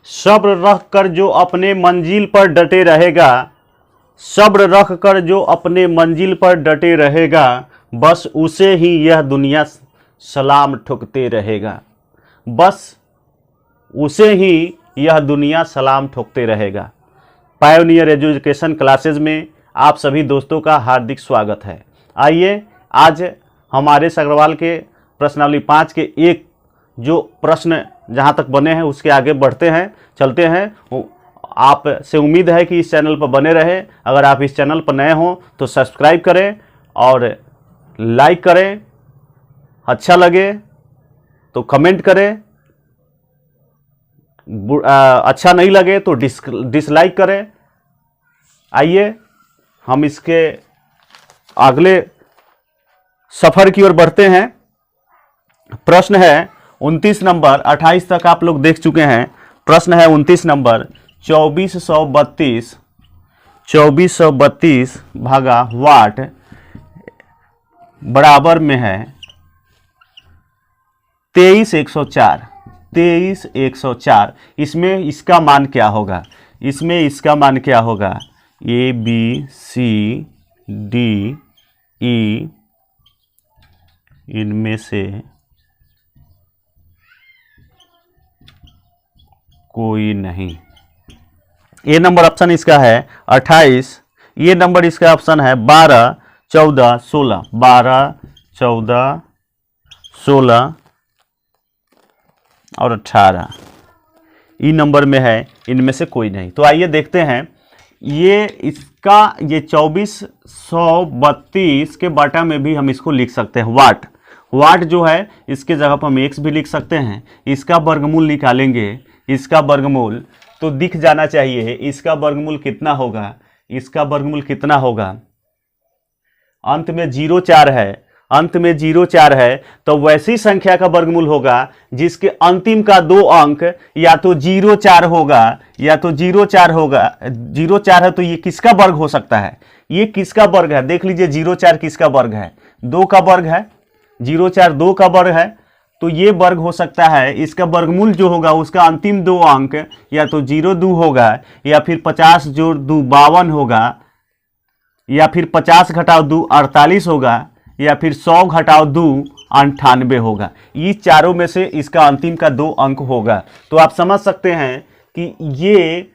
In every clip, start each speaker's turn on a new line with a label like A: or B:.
A: सब्र रख कर जो अपने मंजिल पर डटे रहेगा, सब्र रख कर जो अपने मंजिल पर डटे रहेगा, बस उसे ही यह दुनिया सलाम ठुकते रहेगा, बस उसे ही यह दुनिया सलाम ठोकते रहेगा। पायोनियर एजुकेशन क्लासेज में आप सभी दोस्तों का हार्दिक स्वागत है। आइए आज हमारे अग्रवाल के प्रश्नावली 5 के एक जो प्रश्न जहां तक बने हैं उसके आगे बढ़ते हैं, चलते हैं। आप से उम्मीद है कि इस चैनल पर बने रहे। अगर आप इस चैनल पर नए हों तो सब्सक्राइब करें और लाइक करें, अच्छा लगे तो कमेंट करें, अच्छा नहीं लगे तो डिसलाइक करें। आइए हम इसके अगले सफर की ओर बढ़ते हैं। प्रश्न है 29 नंबर, 28 तक आप लोग देख चुके हैं। प्रश्न है 29 नंबर, 2432 भागा वाट बराबर में है 23,104। इसमें इसका मान क्या होगा? इसमें इसका मान क्या होगा? A B C D E इनमें से कोई नहीं। ये नंबर ऑप्शन इसका है 28, ये नंबर इसका ऑप्शन है 12, 14, 16। 12, 14, 16 और 18 ई नंबर में है, इनमें से कोई नहीं। तो आइए देखते हैं। ये 2432 के बाटा में भी हम इसको लिख सकते हैं वाट। वाट जो है इसके जगह पर हम एक्स भी लिख सकते हैं। इसका वर्गमूल निकालेंगे, इसका वर्गमूल तो दिख जाना चाहिए। इसका वर्गमूल कितना होगा? इसका वर्गमूल कितना होगा? अंत में 0,4 है, अंत में 0,4 है तो वैसी संख्या का वर्गमूल होगा जिसके अंतिम का 2 अंक या तो 0,4 होगा या तो 0,4 होगा। 0,4 है तो ये किसका वर्ग हो सकता है? ये किसका वर्ग है? देख लीजिए 0,4 किसका वर्ग है? 2 का वर्ग है। 0,4 2 का वर्ग है तो ये वर्ग हो सकता है। इसका वर्गमूल जो होगा उसका अंतिम 2 अंक या तो 0,2 होगा या फिर 50 जोड़ 2 52 होगा या फिर 50 घटाओ 2 48 होगा या फिर 100 घटाओ 2 98 होगा। ये चारों में से इसका अंतिम का 2 अंक होगा। तो आप समझ सकते हैं कि ये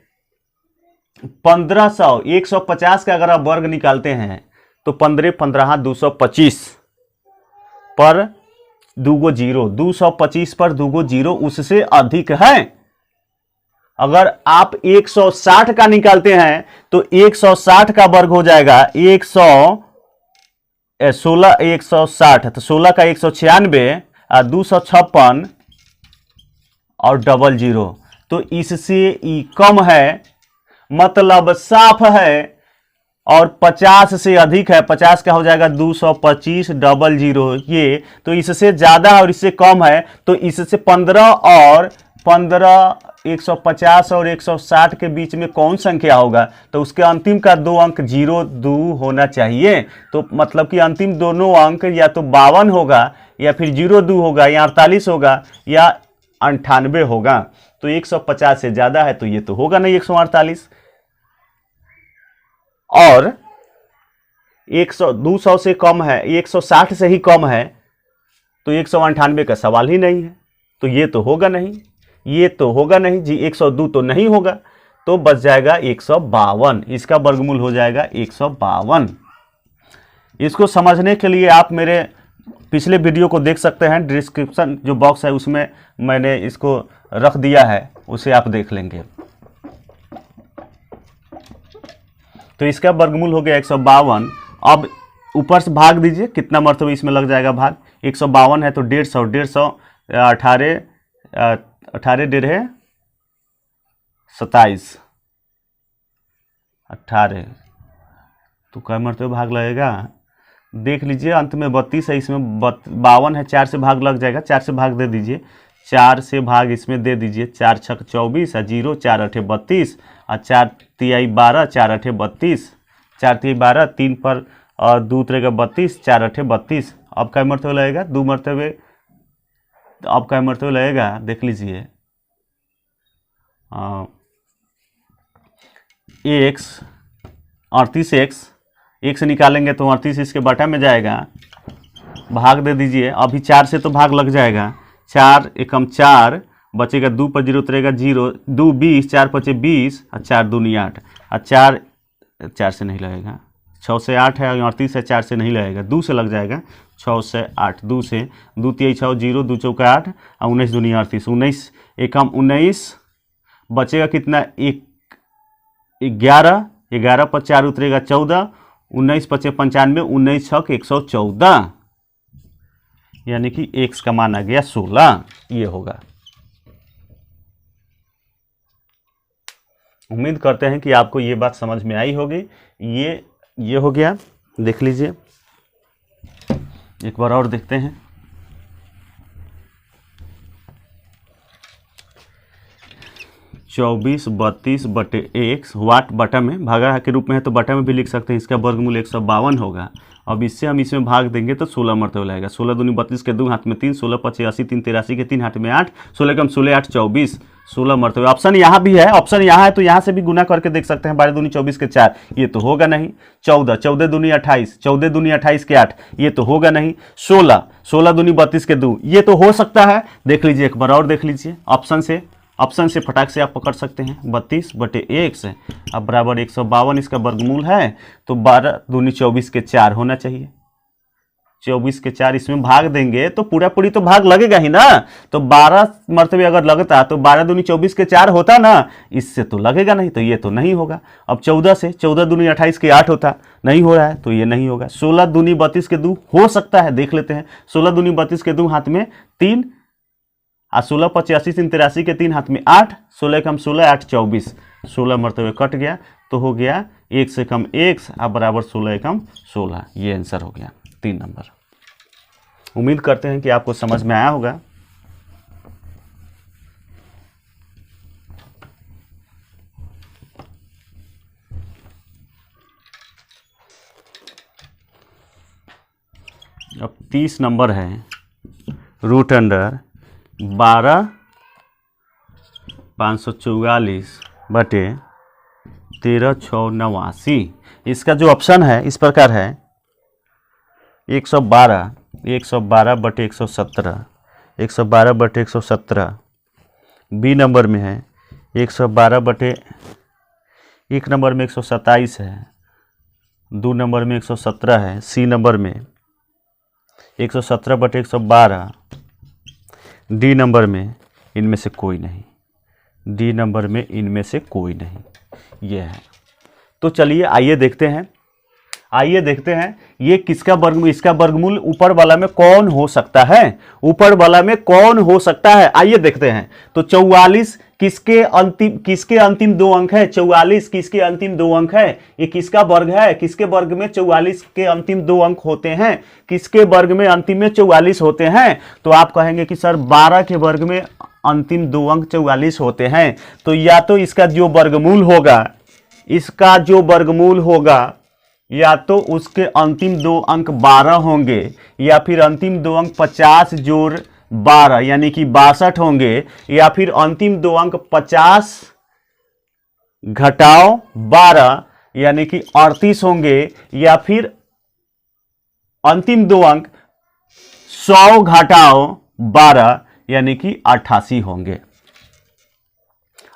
A: 1500 150 का अगर आप वर्ग निकालते हैं तो 15 15 225 पर 2 0, 225 पर 2 0 उससे अधिक है। अगर आप 160 का निकालते हैं तो 160 का वर्ग हो जाएगा 16 160, तो 16 का 196 और 256 और 00, तो इससे कम है, मतलब साफ है। और 50 से अधिक है, 50 का हो जाएगा 225 00 ये, तो इससे ज़्यादा और इससे कम है। तो इससे 15 और 15 150 और 160 के बीच में कौन संख्या होगा? तो उसके अंतिम का 2 अंक 02 होना चाहिए। तो मतलब कि अंतिम दोनों अंक या तो 52 होगा या फिर 02 होगा या 48 होगा या 98 होगा। तो 150 से ज़्यादा है तो ये तो होगा नहीं 148। और 200 से कम है, 160 से ही कम है तो 198 का सवाल ही नहीं है। तो ये तो होगा नहीं, ये तो होगा नहीं जी। 102 तो नहीं होगा, तो बच जाएगा 152। इसका वर्गमूल हो जाएगा 152। इसको समझने के लिए आप मेरे पिछले वीडियो को देख सकते हैं। डिस्क्रिप्शन जो बॉक्स है उसमें मैंने इसको रख दिया है, उसे आप देख लेंगे। तो इसका वर्गमूल हो गया 152। अब ऊपर से भाग दीजिए, कितना मरतबा इसमें लग जाएगा भाग। 152 है तो 150, 150 18 18 डेढ़े 27 18, तो क्या मरतबा भाग लगेगा देख लीजिए। अंत में 32 है, इसमें 52 है, 4 से भाग लग जाएगा। 4 से भाग दे दीजिए, 4 से भाग इसमें दे दीजिए। 4 छक 24 और 0 4 8 32 और 4 तिहाई 12 4 8 32 4 तिहाई 12 3 पर और 2 तरह 32 4 8 32। अब क्या मरतबा लगेगा? 2 मरतबे। अब क्या मरतबा लगेगा देख लीजिए, एक्स 38x, एक से निकालेंगे तो 38 इसके बटा में जाएगा, भाग दे दीजिए। अभी 4 से तो भाग लग जाएगा, 4 एकम 4 बचेगा, 2 पर 0 उतरेगा 0, 2 20, 4 पचे 20 और 4 दूनी 8 और 4 से नहीं लगेगा, 6 से 8 है, 38 है, 4 से नहीं लगेगा, 2 से लग जाएगा, 6 से 8, 2 से 2 3 6 0, 2 चौका 8 और 19 दूनी 38, 19 एकम 19 बचेगा कितना, 11, 11 पर 4 उतरेगा 14, 19 पचे 95, 19 छक 114, यानी कि x का मान आ गया 16, ये होगा। उम्मीद करते हैं कि आपको ये बात समझ में आई होगी। ये हो गया, देख लीजिए, एक बार और देखते हैं। चौबीस 32 बटे x वाट बटा में भागा के रूप में है तो बटा में भी लिख सकते हैं, इसका वर्गमूल 152 होगा। अब इससे हम इसमें भाग देंगे तो 16 मरतबा लाएगा, 16 दूनी 32 के 2 हाथ में 3, 16 पचे 80, 3 83 के 3 हाथ में 8, 16 कम 16 8 24, 16 मरतबा। ऑप्शन यहाँ भी है, ऑप्शन यहाँ है तो यहाँ से भी गुना करके देख सकते हैं, 12 दूनी 24 के 4, ये तो होगा नहीं। 14, 14 दूनी 28, 14 दूनी 28 के 8, ये तो होगा नहीं। 16, 16 दूनी 32 के 2, ये तो हो सकता है। देख लीजिए, एक बार और देख लीजिए, ऑप्शन से फटाक से आप पकड़ सकते हैं। 32 बटे x अब बराबर 152 इसका वर्गमूल है, तो 12 दूनी 24 के 4 होना चाहिए। 24 के 4 इसमें भाग देंगे तो पूरा पूरी तो भाग लगेगा ही ना, तो 12 मरतबे अगर लगता तो 12 दूनी 24 के 4 होता ना, इससे तो लगेगा नहीं, तो ये तो नहीं होगा। अब 14 से 14 दूनी 28 के 8 होता, नहीं हो रहा है तो ये नहीं होगा। 16 दूनी 32 के 2 हो सकता है, देख लेते हैं। 16 दूनी 32 के 2 हाथ में 3 और 16 पचे 80 3 83 के 3 हाथ में 8, 16 कम 16 8 24, 16 मरतबे कट गया तो हो गया 1 से कम x अब बराबर 16 कम 16, ये आंसर हो गया 3 नंबर। उम्मीद करते हैं कि आपको समझ में आया होगा। अब 30 नंबर है, रूट अंडर 12 544 बटे 13 6 89। इसका जो ऑप्शन है इस प्रकार है, 112 बटे 117, 112 बटे 117। बी नंबर में है 112 बटे, एक नंबर में 127 है, 2 नंबर में 117 है, सी नंबर में 117 बटे 112, डी नंबर में इनमें से कोई नहीं, डी नंबर में इनमें से कोई नहीं, ये है। तो चलिए आइए देखते हैं ये किसका वर्गमूल, इसका वर्गमूल ऊपर वाला में कौन हो सकता है, ऊपर वाला में कौन हो सकता है, आइए देखते हैं। तो 44 किसके अंतिम 2 अंक है, 44 किसके अंतिम 2 अंक है, ये किसका वर्ग है, किसके वर्ग में 44 के अंतिम 2 अंक होते हैं, किसके वर्ग में अंतिम में 44 होते हैं। तो आप कहेंगे कि सर 12 के वर्ग में अंतिम 2 अंक 44 होते हैं, तो या तो इसका जो वर्गमूल होगा, या तो उसके अंतिम 2 अंक 12 होंगे, या फिर अंतिम 2 अंक 50 जोड़ 12 यानी कि 62 होंगे, या फिर अंतिम 2 अंक 50 घटाओ 12 यानी कि 38 होंगे, या फिर अंतिम 2 अंक 100 घटाओ 12 यानी कि 88 होंगे,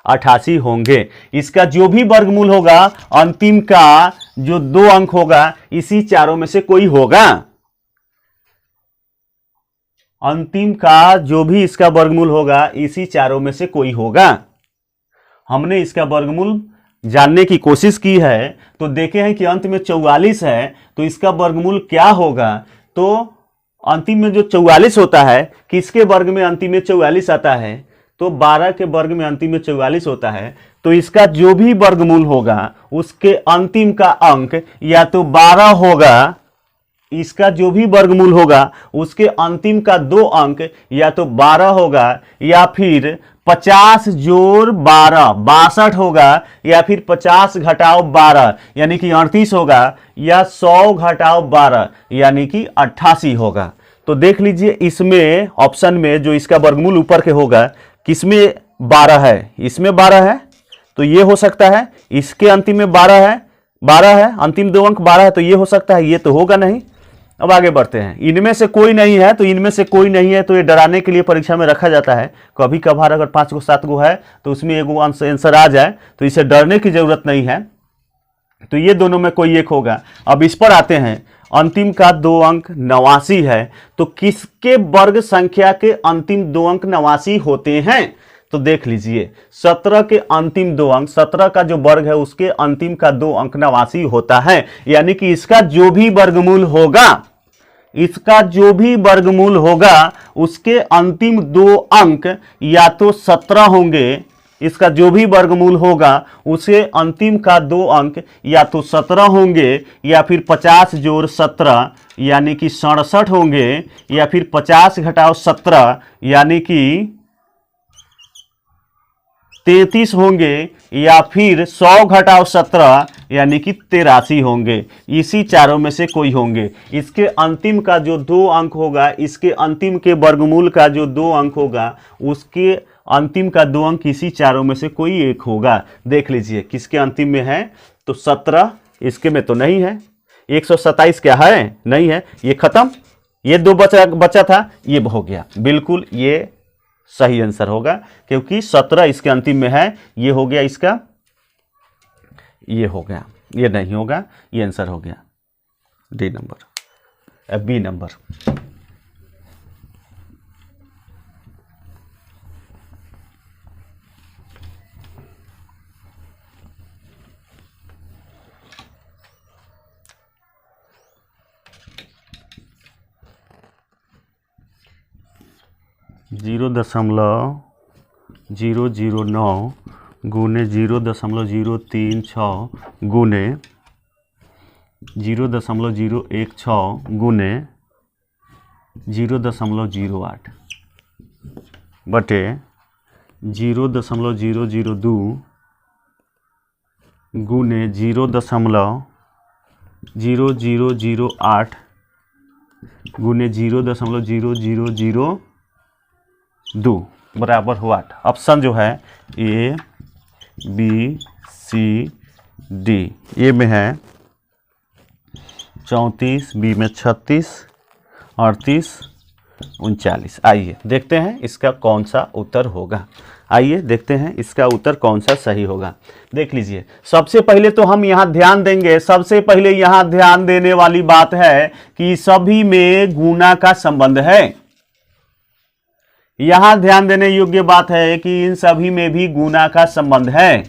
A: 88 होंगे। इसका जो भी वर्गमूल होगा, अंतिम का जो 2 अंक होगा, इसी चारों में से कोई होगा। अंतिम का जो भी इसका वर्गमूल होगा, इसी चारों में से कोई होगा। हमने इसका वर्गमूल जानने की कोशिश की है, तो देखे हैं कि अंत में 44 है, तो इसका वर्गमूल क्या होगा। तो अंतिम में जो 44 होता है, किसके वर्ग में अंतिम में 44 आता है, तो 12 के वर्ग में अंतिम में 44 होता है, तो इसका जो भी वर्गमूल होगा उसके अंतिम का अंक या तो 12 होगा, इसका जो भी वर्गमूल होगा उसके अंतिम का 2 अंक या तो 12 होगा, या फिर 50 जोड़ 12 62 होगा, या फिर 50 घटाओ 12 यानी कि 38 होगा, या 100 घटाओ 12 यानी कि 88 होगा। तो देख लीजिए, इसमें ऑप्शन में जो इसका वर्गमूल ऊपर के होगा, किसमें 12 है, इसमें 12 है तो ये हो सकता है, इसके अंतिम में 12 है, अंतिम दो अंक 12 है तो ये हो सकता है, ये तो होगा नहीं। अब आगे बढ़ते हैं, इनमें से कोई नहीं है तो इनमें से कोई नहीं है तो ये डराने के लिए परीक्षा में रखा जाता है। कभी कभार अगर 5 गो 7 गो है तो उसमें एगो आंसर आ जाए तो इसे डरने की जरूरत नहीं है, तो ये दोनों में कोई एक होगा। अब इस पर आते हैं, अंतिम का 2 अंक 89 है तो किसके वर्ग संख्या के अंतिम 2 अंक 89 होते हैं? तो देख लीजिए 17 के अंतिम 2 अंक, 17 का जो वर्ग है उसके अंतिम का 2 अंक 89 होता है, यानी कि इसका जो भी वर्गमूल होगा, इसका जो भी वर्गमूल होगा उसके अंतिम 2 अंक या तो 17 होंगे, इसका जो भी वर्गमूल होगा उसे अंतिम का 2 अंक या तो 17 होंगे या फिर 50 जोड़ 17 यानी कि 67 होंगे, या फिर 50 घटाओ 17 यानी कि 33 होंगे, या फिर 100 घटाओ 17 यानी कि 83 होंगे। इसी चारों में से कोई होंगे। इसके अंतिम का जो 2 अंक होगा, इसके अंतिम के वर्गमूल का जो 2 अंक होगा उसके अंतिम का 2 अंक इसी चारों में से कोई एक होगा। देख लीजिए किसके अंतिम में है, तो 17 इसके में तो नहीं है, 127 क्या है, नहीं है, ये खत्म, ये 2 बचा था, ये हो गया। बिल्कुल ये सही आंसर होगा क्योंकि 17 इसके अंतिम में है, ये हो गया इसका, ये हो गया, ये नहीं होगा, ये आंसर हो गया D number, B number. Zero 0.009 गुने 0.036 गुने 0.016 गुने 0.08 बटे 0.002 गुने 0.0008 गुने 0.0002 बराबर हुआ 8। ऑप्शन जो है ए बी सी डी, ए में है 34, बी में 36, 38, 39। आइए देखते हैं इसका कौन सा उत्तर होगा, आइए देखते हैं इसका उत्तर कौन सा सही होगा। देख लीजिए, सबसे पहले तो हम यहाँ ध्यान देंगे, सबसे पहले यहाँ ध्यान देने वाली बात है कि सभी में गुना का संबंध है। यहां ध्यान देने योग्य बात है कि इन सभी में भी गुना का संबंध है,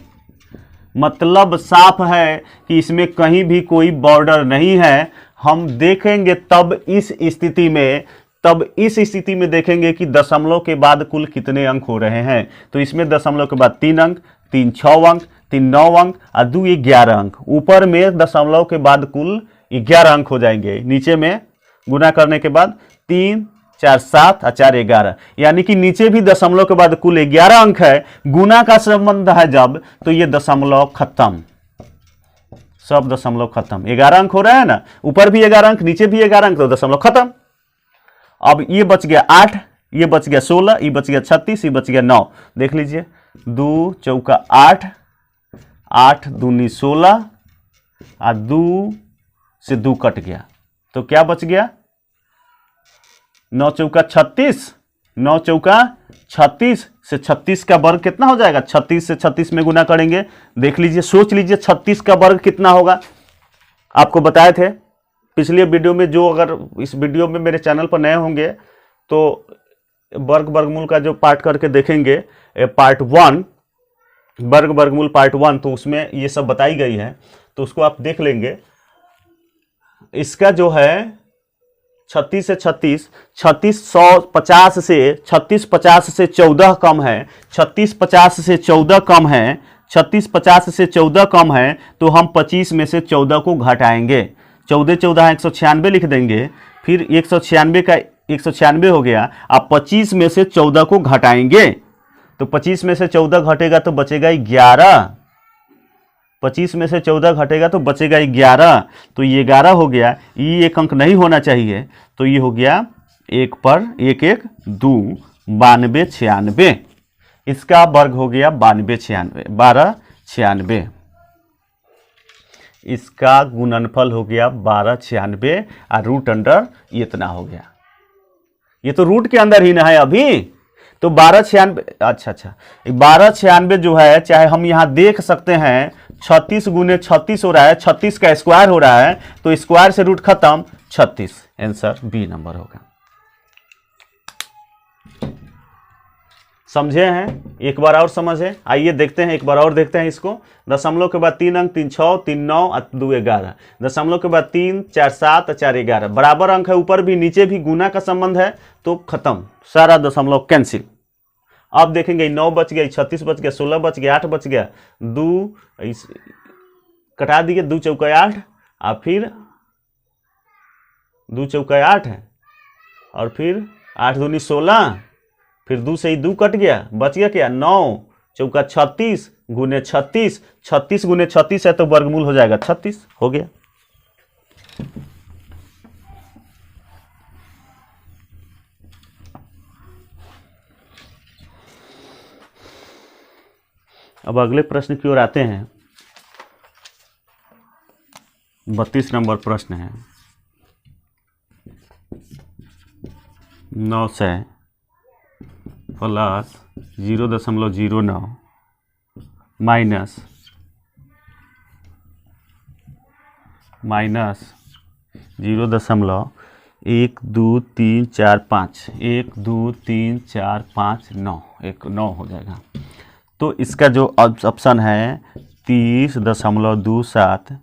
A: मतलब साफ है कि इसमें कहीं भी कोई बॉर्डर नहीं है। हम देखेंगे तब इस स्थिति में देखेंगे कि दशमलव के बाद कुल कितने अंक हो रहे हैं। तो इसमें दशमलव के बाद 3 अंक, 3 6 अंक, 3 9 अंक और 2 11 अंक। ऊपर में दशमलव के बाद कुल 11 अंक हो जाएंगे, नीचे में गुना करने के बाद 3 4 7 और 4 11, यानी कि नीचे भी दशमलव के बाद कुल 11 अंक है। गुना का संबंध है जब, तो ये दशमलव खत्म, सब दशमलव खत्म। 11 अंक हो रहा है ना, ऊपर भी 11 अंक, नीचे भी 11 अंक, तो दशमलव खत्म। अब ये बच गया 8, ये बच गया 16, ये बच गया 36, ये बच गया 9। देख लीजिए 2 चौका 8, 8 दूनी 16 और 2 से 2 कट गया, तो क्या बच गया 9 चौका 36, 9 चौका 36 से 36 का वर्ग कितना हो जाएगा, 36 से 36 में गुना करेंगे। देख लीजिए, सोच लीजिए 36 का वर्ग कितना होगा। आपको बताए थे पिछले वीडियो में, जो अगर इस वीडियो में मेरे चैनल पर नए होंगे तो वर्गमूल का जो पार्ट करके देखेंगे, पार्ट 1 वर्गमूल पार्ट 1, तो उसमें ये सब बताई गई है, तो उसको आप देख लेंगे। इसका जो है 36 से 36, 3650 से 3650 से 14 कम है, 3650 से 14 कम है, 3650 से 14 कम है, तो हम 25 में से 14 को घटाएंगे। 14 14 196 लिख देंगे, फिर 196 का 196 हो गया। अब 25 में से 14 को घटाएंगे, तो 25 में से 14 घटेगा तो बचेगा 11। 25 में से 14 घटेगा तो बचेगा 11, तो ये 11 हो गया। ये एक अंक नहीं होना चाहिए, तो ये हो गया 1 पर 1 1 2, 92 96। इसका वर्ग हो गया 1296, इसका गुणनफल हो गया 1296 और रूट अंडर इतना हो गया। ये तो रूट के अंदर ही ना है अभी, तो 1296, अच्छा 1296 जो है, चाहे हम यहाँ देख सकते हैं 36 गुने 36 हो रहा है, 36 का स्क्वायर हो रहा है, तो स्क्वायर से रूट खत्म, 36। आंसर बी नंबर होगा। समझे हैं? एक बार और समझे, आइए देखते हैं, एक बार और देखते हैं इसको। दशमलव के बाद 3 अंक, 3 6, 3 9, 2 11, दशमलव के बाद 3 4 7, 4 11, बराबर अंक है, ऊपर भी नीचे भी गुना का संबंध है, तो खत्म, सारा दशमलव कैंसिल। अब देखेंगे 9 बच गया, 36 बच गया, 16 बच गया, 8 बच गया, 2 कटा दिए, 2 चौका 8, और फिर 2 चौका 8 है, और फिर 8 दूनी 16, फिर 2 से ही 2 कट गया, बच गया क्या 9 चौका 36 गुने 36, 36 गुने 36 है तो वर्गमूल हो जाएगा 36, हो गया। अब अगले प्रश्न की ओर आते हैं। 32 नंबर प्रश्न है। 900 प्लस 0.09 माइनस 0.12345, 1 2 3 4 5 9, 9 हो जाएगा। तो इसका जो ऑप्शन है 30.27,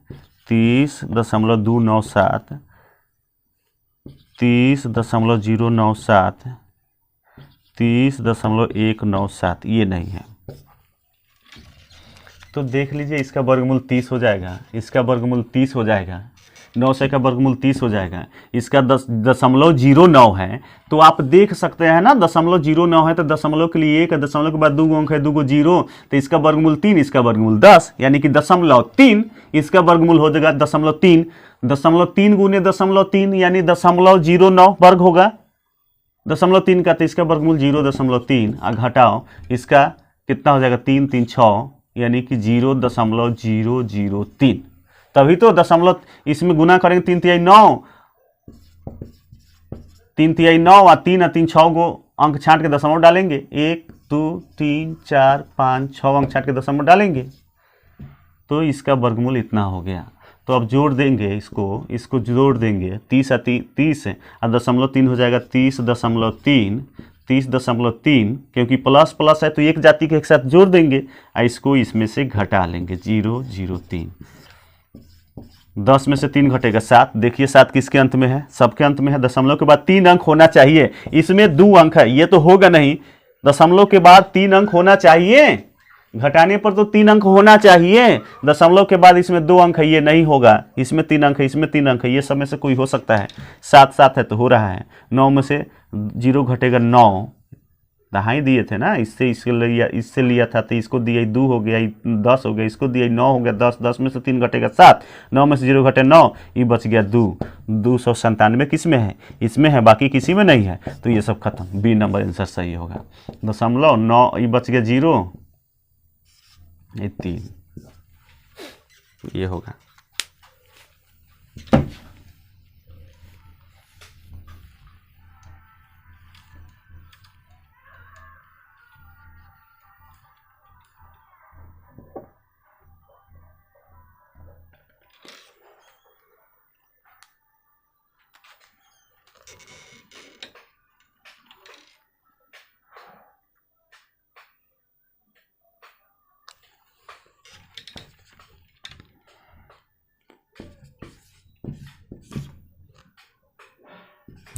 A: 30.297, 30.097, 30.197, ये नहीं है। तो देख लीजिए, इसका वर्गमूल 30 हो जाएगा, इसका वर्गमूल 30 हो जाएगा, 900 का वर्गमूल 30 हो जाएगा, इसका 10.09 है। तो आप देख सकते हैं ना, 0.09 है तो दशमलव के लिए 1 है, दशमलव के बाद 2 अंक है, 2 को 0, तो इसका वर्गमूल 3, इसका वर्गमूल 10, यानी कि 0.3, इसका वर्गमूल हो जाएगा 0.3, 0.3 गुने 0.3 यानी 0.09 वर्ग होगा 0.3 का, तो इसका वर्गमूल 0.3, घटाओ इसका कितना हो जाएगा 3 3 6, यानी कि 0.003। तभी तो दशमलव इसमें गुना करेंगे 3 तिहाई 9, 3 तिहाई 9 और 3 और 3 6 को अंक छांट के दशमलव डालेंगे, 1 2 3 4 5 6 अंक छांट के दशमलव डालेंगे, तो इसका वर्गमूल इतना हो गया। तो अब जोड़ देंगे, इसको जोड़ देंगे, 30 है और 0.3 हो जाएगा 30.3, 30.3, क्योंकि प्लस प्लस है तो एक जाति के एक साथ जोड़ देंगे और इसको इसमें से घटा लेंगे, 0.03। 10 में से 3 घटेगा 7, देखिए 7 किसके अंत में है, सबके अंत में है। दशमलव के बाद 3 अंक होना चाहिए, इसमें 2 अंक है, ये तो होगा नहीं। दशमलव के बाद 3 अंक होना चाहिए, घटाने पर तो 3 अंक होना चाहिए। दशमलव के बाद इसमें 2 अंक है, ये नहीं होगा, इसमें 3 अंक है, इसमें 3 अंक है, ये सब में से कोई हो सकता है। 7 7 है तो हो रहा है, 9 में से 0 घटेगा 9, दहाई दिए थे ना, इससे लिया था तो इसको दिया 2 हो गया, 10 हो गया, इसको दिया 9 हो गया 10, 10 में से 3 घटेगा 7, 9 में से 0 घटे 9, ये बच गया 2, 297 किस में है, इसमें है, बाकी किसी में नहीं है, तो ये सब खत्म, बी नंबर आंसर सही होगा। 0.9 ये बच गया 0, ये 3, ये होगा।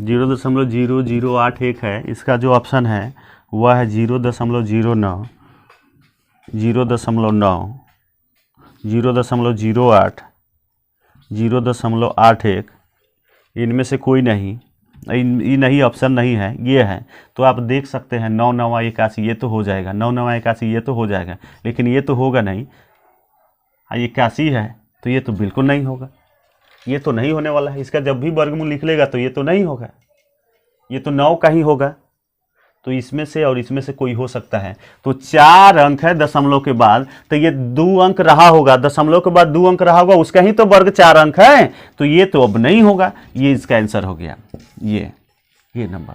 A: जीरो 0.0081 है, इसका जो ऑप्शन है वह है 0.09, 0.9, 0.08, 0.81, इनमें से कोई नहीं, ये नहीं, ऑप्शन नहीं है, ये है। तो आप देख सकते हैं 9 9 81, ये तो हो जाएगा, 9 9 81 ये तो हो जाएगा, लेकिन ये तो होगा नहीं। 81 है तो ये तो बिल्कुल नहीं होगा, ये तो नहीं होने वाला है। इसका जब भी वर्गमूल निकलेगा तो ये तो नहीं होगा, ये तो 9 का ही होगा। तो इसमें से और इसमें से कोई हो सकता है। तो 4 अंक है दशमलव के बाद, तो ये 2 अंक रहा होगा, दशमलव के बाद 2 अंक रहा होगा, उसका ही तो वर्ग 4 अंक है, तो ये तो अब नहीं होगा। ये इसका आंसर हो गया, ये नंबर,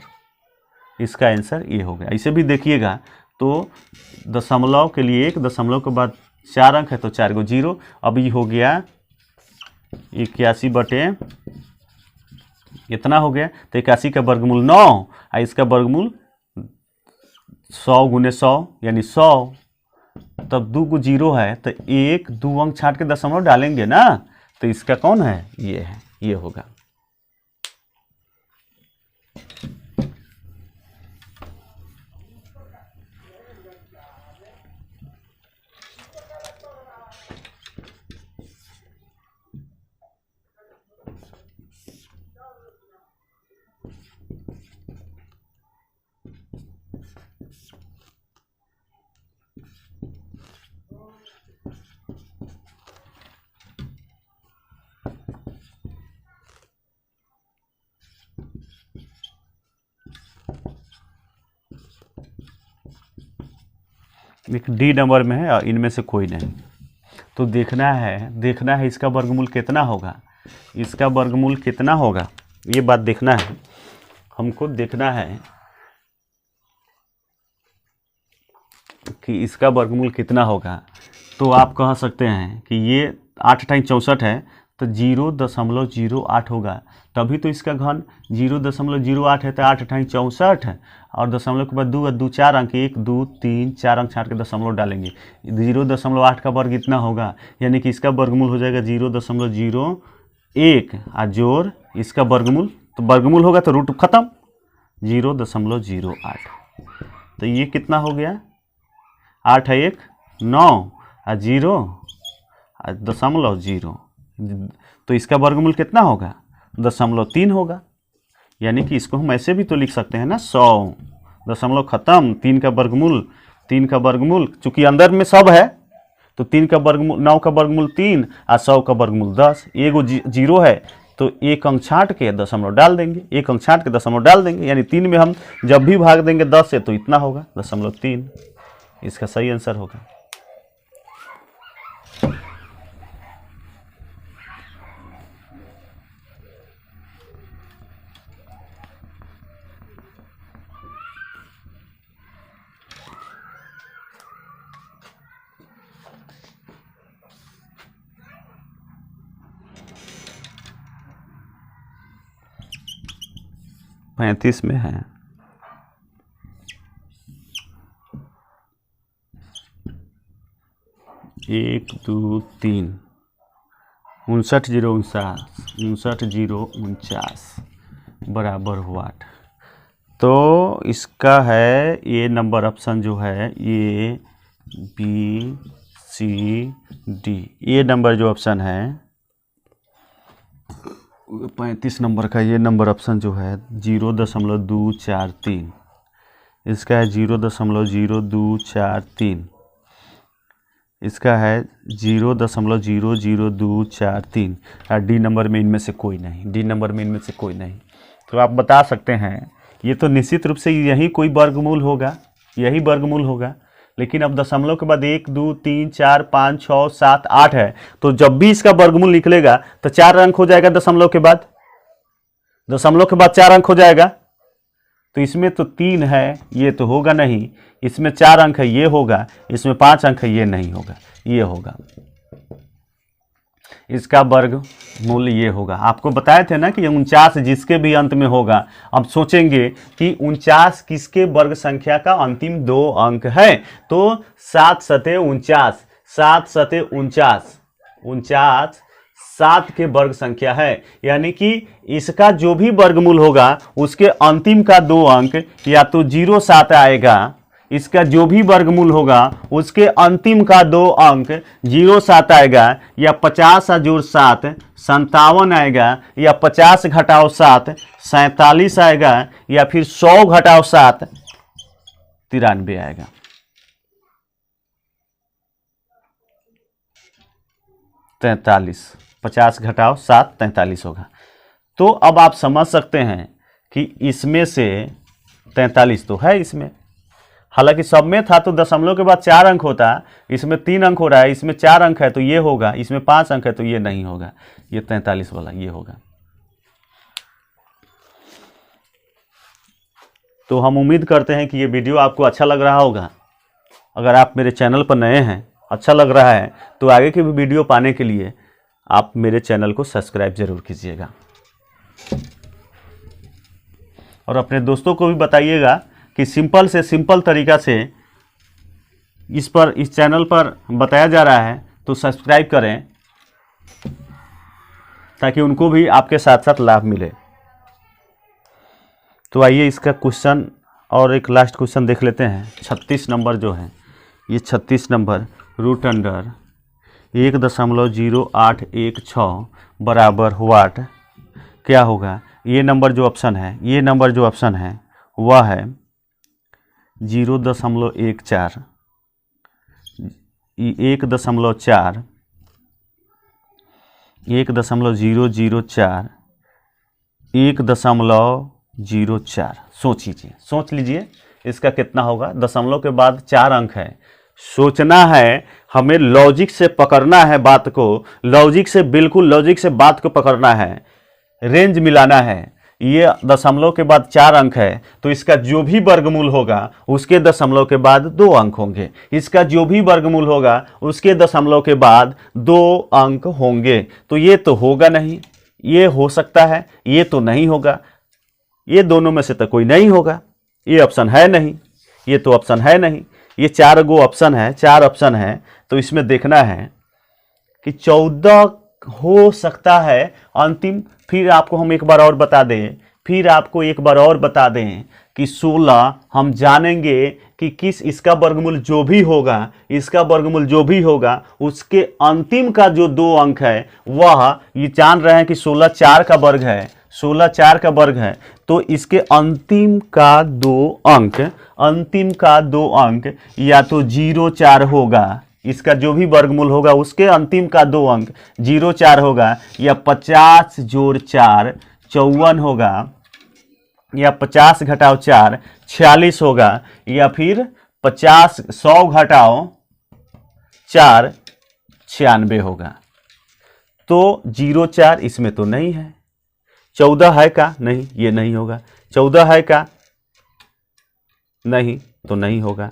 A: इसका आंसर ये हो गया। इसे भी देखिएगा तो दशमलव के लिए 1, दशमलव के बाद 4 अंक है तो 4 को 0। अब ये हो गया 81 बटे इतना हो गया, तो 81 का वर्गमूल 9 और इसका वर्गमूल 100 गुने 100 यानी 100। तब 2 को 0 है तो 1 2 अंक छाट के दशमलव डालेंगे ना, तो इसका कौन है, ये है, ये होगा। एक डी नंबर में है और इनमें से कोई नहीं। तो देखना है इसका वर्गमूल कितना होगा, इसका वर्गमूल कितना होगा, ये बात देखना है हमको। देखना है कि इसका वर्गमूल कितना होगा। तो आप कह सकते हैं कि ये 8 टाइम 64 है तो 0.08 होगा, तभी तो इसका घन 0.08 है। तो 8 टाइम 64 है और दशमलव के बाद 2 और 2 4 अंक, 1 2 3 4 अंक छाट के दशमलव डालेंगे, 0.8 का वर्ग इतना होगा, यानी कि इसका वर्गमूल हो जाएगा 0.01 और जोड़ इसका वर्गमूल, तो वर्गमूल होगा तो रूट खत्म 0.08। तो ये कितना हो गया, 8 है 1 9 और 0 और दशमलव 0, तो इसका वर्गमूल कितना होगा 0.3 होगा। यानी कि इसको हम ऐसे भी तो लिख सकते हैं ना, 100 दशमलव खत्म 3 का वर्गमूल चूंकि अंदर में सब है तो 3 का वर्गमूल 9 का वर्गमूल 3 और 100 का वर्गमूल 10। एगो 0 है तो 1 अंक छाट के दशमलव डाल देंगे, 1 अंक छाट के दशमलव डाल देंगे, यानी 3 में हम जब भी भाग देंगे 10 से तो इतना होगा 0.3। इसका सही आंसर होगा। पैंतीस में है, एक 2 3 59 0 59 0 49 बराबर हुआ 8। तो इसका है ये नंबर ऑप्शन जो है ये बी सी डी, ये नंबर जो ऑप्शन है 35 नंबर का ये नंबर ऑप्शन जो है 0.243, इसका है 0.0243, इसका है 0.00243 और डी नंबर में इनमें से कोई नहीं, तो आप बता सकते हैं ये तो निश्चित रूप से यही कोई वर्गमूल होगा, यही वर्गमूल होगा। लेकिन अब दशमलव के बाद 1 2 3 4 5 6 7 8 है, तो जब भी इसका वर्गमूल निकलेगा तो 4 अंक हो जाएगा, दशमलव के बाद 4 अंक हो जाएगा। तो इसमें तो 3 है ये तो होगा नहीं, इसमें 4 अंक है ये होगा, इसमें 5 अंक है ये नहीं होगा, ये होगा। इसका वर्गमूल ये होगा। आपको बताए थे ना कि 49 जिसके भी अंत में होगा। अब सोचेंगे कि 49 किसके वर्ग संख्या का अंतिम 2 अंक है, तो 7 सते 49, 7 सते 49, 49 7 के वर्ग संख्या है, यानी कि इसका जो भी वर्गमूल होगा उसके अंतिम का 2 अंक या तो 07 आएगा, इसका जो भी वर्गमूल होगा उसके अंतिम का 2 अंक 07 आएगा, या 50 जोड़ 7 57 आएगा, या 50 घटाओ 7 47 आएगा, या फिर 100 घटाओ 7 93 आएगा। तैंतालीस, 50 घटाओ 7 43 होगा। तो अब आप समझ सकते हैं कि इसमें से 43 तो है इसमें। हालांकि सब में था तो दशमलव के बाद 4 अंक होता, इसमें 3 अंक हो रहा है, इसमें 4 अंक है तो ये होगा, इसमें 5 अंक है तो ये नहीं होगा, ये 43 वाला ये होगा। तो हम उम्मीद करते हैं कि ये वीडियो आपको अच्छा लग रहा होगा। अगर आप मेरे चैनल पर नए हैं, अच्छा लग रहा है, तो आगे की भी वीडियो पाने के लिए आप मेरे चैनल को सब्सक्राइब जरूर कीजिएगा और अपने दोस्तों को भी बताइएगा कि सिंपल से सिंपल तरीका से इस चैनल पर बताया जा रहा है, तो सब्सक्राइब करें ताकि उनको भी आपके साथ साथ लाभ मिले। तो आइए इसका क्वेश्चन और एक लास्ट क्वेश्चन देख लेते हैं। 36 नंबर जो है, ये 36 नंबर रूट अंडर 1.0816 बराबर वाट क्या होगा। ये नंबर जो ऑप्शन है, ये नंबर जो ऑप्शन है वह है 0.14, 1.4, 1.004, 1.004। सोच लीजिए, सोच लीजिए इसका कितना होगा। दशमलव के बाद 4 अंक है, सोचना है, हमें लॉजिक से पकड़ना है बात को, लॉजिक से, बिल्कुल लॉजिक से बात को पकड़ना है, रेंज मिलाना है। ये दशमलव के बाद 4 अंक है तो इसका जो भी वर्गमूल होगा उसके दशमलव के बाद 2 अंक होंगे, इसका जो भी वर्गमूल होगा उसके दशमलव के बाद 2 अंक होंगे। तो ये तो होगा नहीं, ये हो सकता है, ये तो नहीं होगा, ये दोनों में से तो कोई नहीं होगा, ये ऑप्शन है नहीं, ये तो ऑप्शन है नहीं। ये 4 गो ऑप्शन है, 4 ऑप्शन है, तो इसमें देखना है कि 14 हो सकता है अंतिम। फिर आपको हम एक बार और बता दें, फिर आपको एक बार और बता दें कि 16 हम जानेंगे कि किस, इसका वर्गमूल जो भी होगा, इसका वर्गमूल जो भी होगा उसके अंतिम का जो 2 अंक है वह, ये जान रहे हैं कि 16 4 का वर्ग है, 16 4 का वर्ग है, तो इसके अंतिम का 2 अंक, अंतिम का 2 अंक या तो 0 4 होगा, इसका जो भी वर्गमूल होगा उसके अंतिम का 2 अंक 0 4 होगा, या 50 जोड़ 4 54 होगा, या 50 घटाओ 4 46 होगा, या फिर 50 100 घटाओ 4 96 होगा। तो 0 4 इसमें तो नहीं है। 14 है का? नहीं, ये नहीं होगा। 14 है का? नहीं, तो नहीं होगा।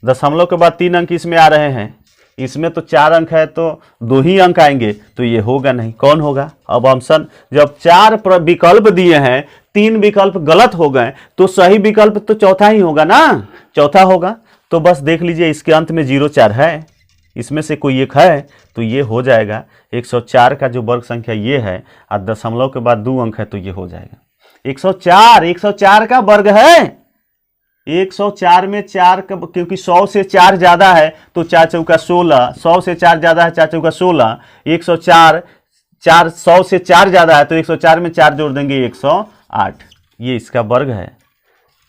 A: दशमलव के बाद 3 अंक इसमें आ रहे हैं, इसमें तो 4 अंक है तो 2 ही अंक आएंगे, तो ये होगा नहीं। कौन होगा? अब ऑप्शन, जब 4 विकल्प दिए हैं, 3 विकल्प गलत हो गए तो सही विकल्प तो चौथा ही होगा ना, चौथा होगा। तो बस देख लीजिए इसके अंत में 0 4 है, इसमें से कोई एक है तो ये हो जाएगा। 104 का जो वर्ग संख्या ये है और दशमलव के बाद 2 अंक है तो ये हो जाएगा 104। 104 का वर्ग है, 104 में 4 का, क्योंकि 100 से 4 ज्यादा है तो 4 चौका 16, 100 से 4 ज्यादा है 4 चौका 16, 104 4 100 से 4 ज्यादा है तो 104 में 4 जोड़ देंगे 108। ये इसका वर्ग है,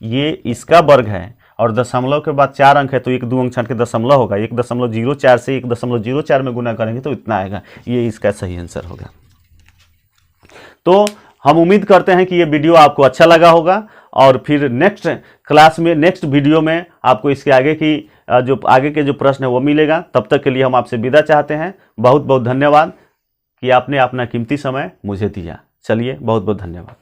A: ये इसका वर्ग है। और दशमलव के बाद 4 अंक है तो 1 2 अंक छाट के दशमलव होगा, 1.04 से 1.04 में गुना करेंगे तो इतना आएगा। ये इसका सही आंसर होगा। तो हम उम्मीद करते हैं कि ये वीडियो आपको अच्छा लगा होगा और फिर नेक्स्ट क्लास में, नेक्स्ट वीडियो में आपको इसके आगे की जो आगे के जो प्रश्न है वो मिलेगा। तब तक के लिए हम आपसे विदा चाहते हैं। बहुत बहुत धन्यवाद कि आपने अपना कीमती समय मुझे दिया। चलिए, बहुत बहुत धन्यवाद।